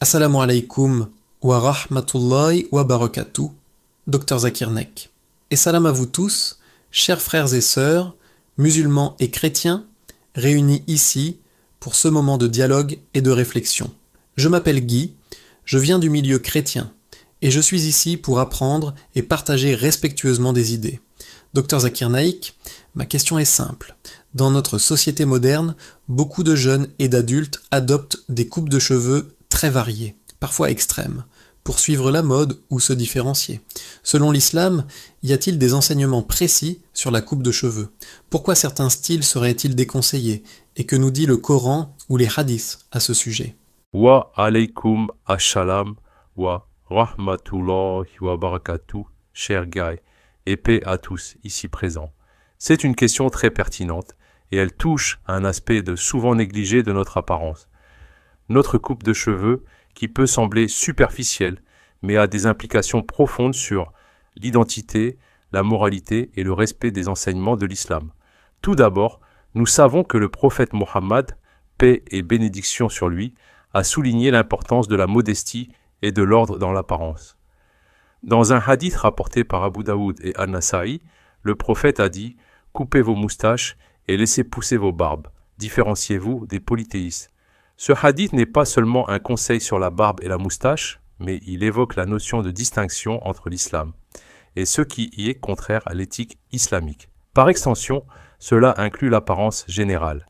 Assalamu alaikum wa rahmatullahi wa barakatuh, Dr Zakir Nek. Et salam à vous tous, chers frères et sœurs, musulmans et chrétiens, réunis ici pour ce moment de dialogue et de réflexion. Je m'appelle Guy, je viens du milieu chrétien, et je suis ici pour apprendre et partager respectueusement des idées. Dr Zakir Naik, ma question est simple. Dans notre société moderne, beaucoup de jeunes et d'adultes adoptent des coupes de cheveux très variées, parfois extrêmes, pour suivre la mode ou se différencier. Selon l'islam, y a-t-il des enseignements précis sur la coupe de cheveux? Pourquoi certains styles seraient-ils déconseillés? Et que nous dit le Coran ou les hadiths à ce sujet? Wa alaykum assalam wa rahmatullahi wa barakatuh, cher Guy, et paix à tous ici présents. C'est une question très pertinente et elle touche à un aspect souvent négligé de notre apparence. Notre coupe de cheveux qui peut sembler superficielle mais a des implications profondes sur l'identité, la moralité et le respect des enseignements de l'islam. Tout d'abord, nous savons que le prophète Mohammed, paix et bénédiction sur lui, a souligné l'importance de la modestie et de l'ordre dans l'apparence. Dans un hadith rapporté par Abu Daoud et An-Nasa'i, le prophète a dit « Coupez vos moustaches et laissez pousser vos barbes, différenciez-vous des polythéistes ». Ce hadith n'est pas seulement un conseil sur la barbe et la moustache, mais il évoque la notion de distinction entre l'islam et ce qui y est contraire à l'éthique islamique. Par extension, cela inclut l'apparence générale,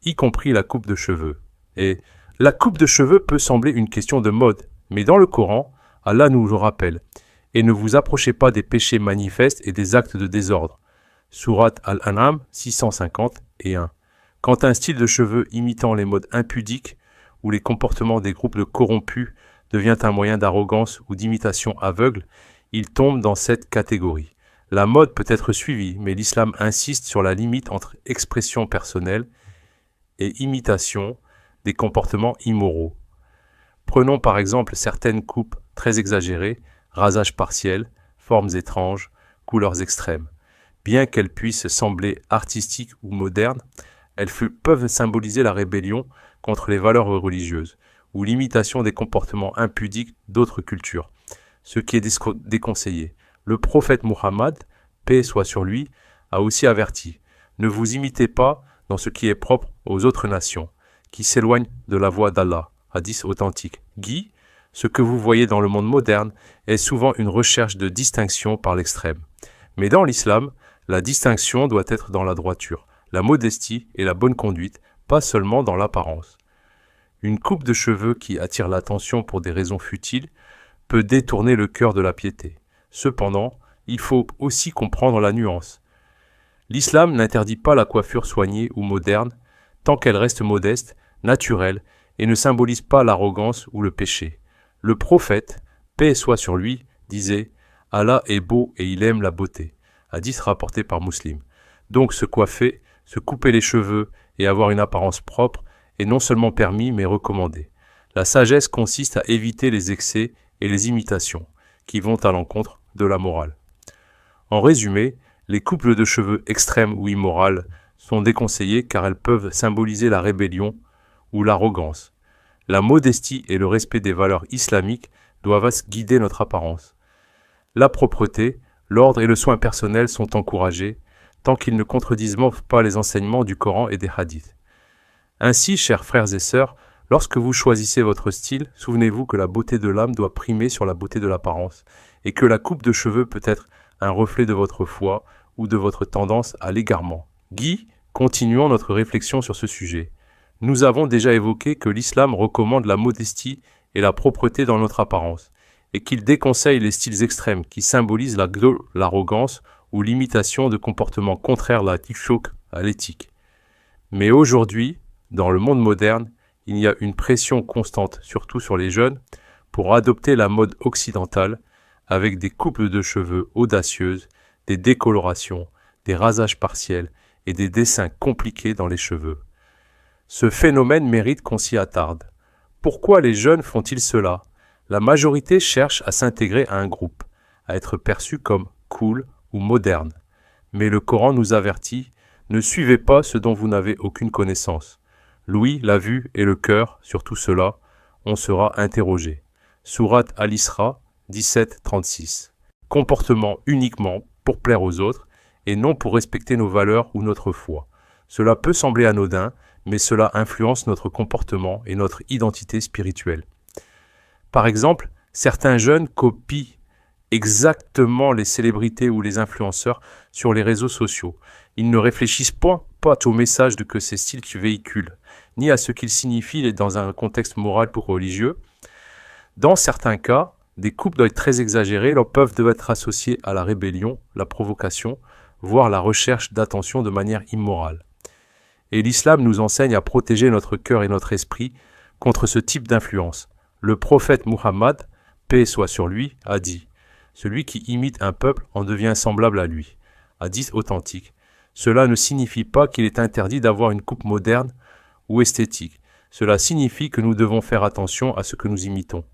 y compris la coupe de cheveux. Et la coupe de cheveux peut sembler une question de mode, mais dans le Coran, Allah nous le rappelle. Et ne vous approchez pas des péchés manifestes et des actes de désordre. Sourate Al-An'am 650 et 1. Quand un style de cheveux imitant les modes impudiques ou les comportements des groupes de corrompus devient un moyen d'arrogance ou d'imitation aveugle, il tombe dans cette catégorie. La mode peut être suivie, mais l'islam insiste sur la limite entre expression personnelle et imitation des comportements immoraux. Prenons par exemple certaines coupes très exagérées, rasages partiels, formes étranges, couleurs extrêmes. Bien qu'elles puissent sembler artistiques ou modernes, elles peuvent symboliser la rébellion contre les valeurs religieuses ou l'imitation des comportements impudiques d'autres cultures, ce qui est déconseillé. Le prophète Muhammad, paix soit sur lui, a aussi averti « Ne vous imitez pas dans ce qui est propre aux autres nations, qui s'éloignent de la voie d'Allah ». Hadith authentique. Guy, ce que vous voyez dans le monde moderne est souvent une recherche de distinction par l'extrême. Mais dans l'islam, la distinction doit être dans la droiture, la modestie et la bonne conduite, pas seulement dans l'apparence. Une coupe de cheveux qui attire l'attention pour des raisons futiles peut détourner le cœur de la piété. Cependant, il faut aussi comprendre la nuance. L'islam n'interdit pas la coiffure soignée ou moderne tant qu'elle reste modeste, naturelle et ne symbolise pas l'arrogance ou le péché. Le prophète, paix soit sur lui, disait « Allah est beau et il aime la beauté ». Hadith rapporté par Muslim. Donc se coiffer, se couper les cheveux et avoir une apparence propre est non seulement permis mais recommandé. La sagesse consiste à éviter les excès et les imitations qui vont à l'encontre de la morale. En résumé, les coupes de cheveux extrêmes ou immorales sont déconseillées car elles peuvent symboliser la rébellion ou l'arrogance. La modestie et le respect des valeurs islamiques doivent guider notre apparence. La propreté, l'ordre et le soin personnel sont encouragés tant qu'ils ne contredisent pas les enseignements du Coran et des hadiths. Ainsi, chers frères et sœurs, lorsque vous choisissez votre style, souvenez-vous que la beauté de l'âme doit primer sur la beauté de l'apparence et que la coupe de cheveux peut être un reflet de votre foi ou de votre tendance à l'égarement. Guy, continuons notre réflexion sur ce sujet. Nous avons déjà évoqué que l'islam recommande la modestie et la propreté dans notre apparence, et qu'il déconseille les styles extrêmes qui symbolisent l'arrogance ou l'imitation de comportements contraires à l'éthique. Mais aujourd'hui, dans le monde moderne, il y a une pression constante, surtout sur les jeunes, pour adopter la mode occidentale avec des coupes de cheveux audacieuses, des décolorations, des rasages partiels et des dessins compliqués dans les cheveux. Ce phénomène mérite qu'on s'y attarde. Pourquoi les jeunes font-ils cela? La majorité cherche à s'intégrer à un groupe, à être perçu comme cool ou moderne. Mais le Coran nous avertit, ne suivez pas ce dont vous n'avez aucune connaissance. L'ouïe, la vue et le cœur, sur tout cela, on sera interrogé. Sourate Al-Isra 17-36. Comportement uniquement pour plaire aux autres et non pour respecter nos valeurs ou notre foi. Cela peut sembler anodin, mais cela influence notre comportement et notre identité spirituelle. Par exemple, certains jeunes copient exactement les célébrités ou les influenceurs sur les réseaux sociaux. Ils ne réfléchissent pas au message que ces styles véhiculent, ni à ce qu'ils signifient dans un contexte moral ou religieux. Dans certains cas, des coupes doivent être très exagérées, peuvent être associées à la rébellion, la provocation, voire la recherche d'attention de manière immorale. Et l'islam nous enseigne à protéger notre cœur et notre esprit contre ce type d'influence. Le prophète Muhammad, paix soit sur lui, a dit « Celui qui imite un peuple en devient semblable à lui ». Hadith authentique. Cela ne signifie pas qu'il est interdit d'avoir une coupe moderne ou esthétique. Cela signifie que nous devons faire attention à ce que nous imitons.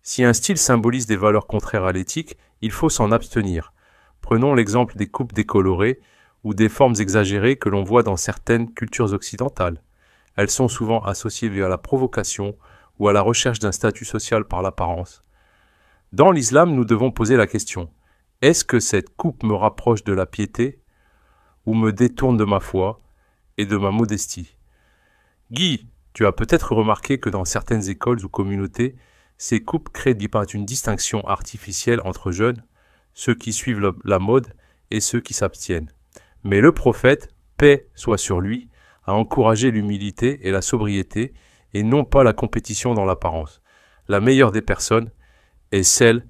Si un style symbolise des valeurs contraires à l'éthique, il faut s'en abstenir. Prenons l'exemple des coupes décolorées ou des formes exagérées que l'on voit dans certaines cultures occidentales. Elles sont souvent associées à la provocation ou à la recherche d'un statut social par l'apparence. Dans l'islam, nous devons poser la question : est-ce que cette coupe me rapproche de la piété ou me détourne de ma foi et de ma modestie ? Guy, tu as peut-être remarqué que dans certaines écoles ou communautés, ces coupes créent une distinction artificielle entre jeunes, ceux qui suivent la mode et ceux qui s'abstiennent. Mais le prophète, paix soit sur lui, a encouragé l'humilité et la sobriété et non pas la compétition dans l'apparence. La meilleure des personnes est celle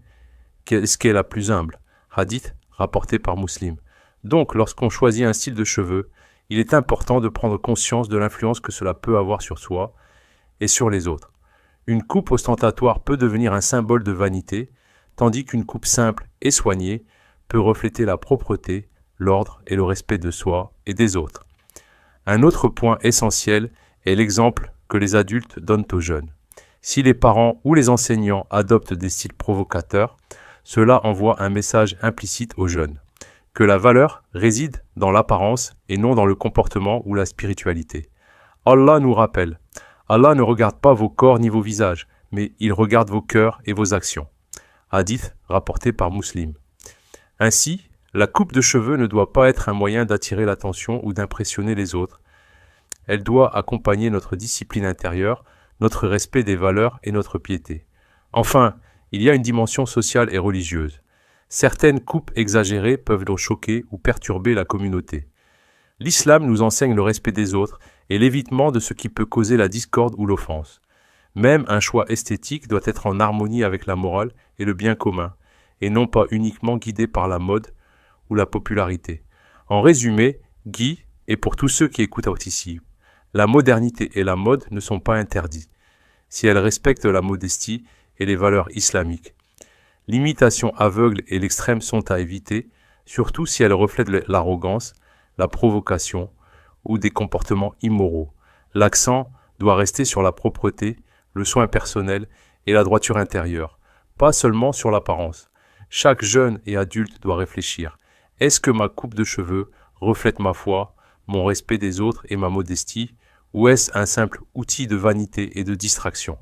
qui est la plus humble. Hadith rapporté par Muslim. Donc, lorsqu'on choisit un style de cheveux, il est important de prendre conscience de l'influence que cela peut avoir sur soi et sur les autres. Une coupe ostentatoire peut devenir un symbole de vanité, tandis qu'une coupe simple et soignée peut refléter la propreté, l'ordre et le respect de soi et des autres. Un autre point essentiel est l'exemple que les adultes donnent aux jeunes. Si les parents ou les enseignants adoptent des styles provocateurs, cela envoie un message implicite aux jeunes, que la valeur réside dans l'apparence et non dans le comportement ou la spiritualité. Allah nous rappelle, Allah ne regarde pas vos corps ni vos visages, mais il regarde vos cœurs et vos actions. Hadith rapporté par Muslim. Ainsi, la coupe de cheveux ne doit pas être un moyen d'attirer l'attention ou d'impressionner les autres. Elle doit accompagner notre discipline intérieure, notre respect des valeurs et notre piété. Enfin, il y a une dimension sociale et religieuse. Certaines coupes exagérées peuvent nous choquer ou perturber la communauté. L'islam nous enseigne le respect des autres et l'évitement de ce qui peut causer la discorde ou l'offense. Même un choix esthétique doit être en harmonie avec la morale et le bien commun, et non pas uniquement guidé par la mode ou la popularité. En résumé, Guy, et pour tous ceux qui écoutent ici, la modernité et la mode ne sont pas interdits, si elles respectent la modestie et les valeurs islamiques. L'imitation aveugle et l'extrême sont à éviter, surtout si elles reflètent l'arrogance, la provocation ou des comportements immoraux. L'accent doit rester sur la propreté, le soin personnel et la droiture intérieure, pas seulement sur l'apparence. Chaque jeune et adulte doit réfléchir. Est-ce que ma coupe de cheveux reflète ma foi, mon respect des autres et ma modestie, ou est-ce un simple outil de vanité et de distraction ?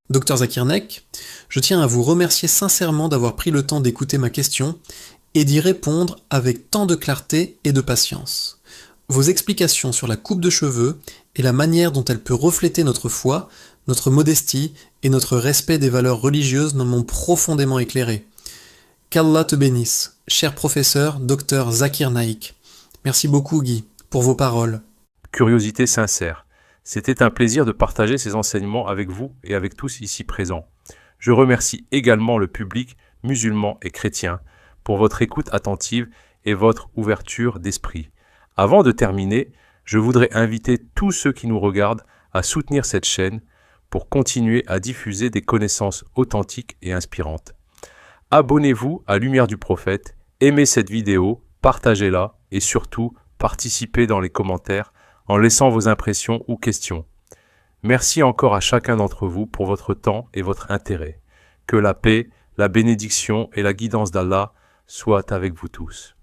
Dr Zakir Nek, je tiens à vous remercier sincèrement d'avoir pris le temps d'écouter ma question et d'y répondre avec tant de clarté et de patience. Vos explications sur la coupe de cheveux et la manière dont elle peut refléter notre foi, notre modestie et notre respect des valeurs religieuses m'ont profondément éclairé. Qu'Allah te bénisse, cher professeur Dr Zakir Naik. Merci beaucoup Guy pour vos paroles. Curiosité sincère. C'était un plaisir de partager ces enseignements avec vous et avec tous ici présents. Je remercie également le public musulman et chrétien pour votre écoute attentive et votre ouverture d'esprit. Avant de terminer, je voudrais inviter tous ceux qui nous regardent à soutenir cette chaîne pour continuer à diffuser des connaissances authentiques et inspirantes. Abonnez-vous à Lumière du Prophète, aimez cette vidéo, partagez-la et surtout participez dans les commentaires en laissant vos impressions ou questions. Merci encore à chacun d'entre vous pour votre temps et votre intérêt. Que la paix, la bénédiction et la guidance d'Allah soient avec vous tous.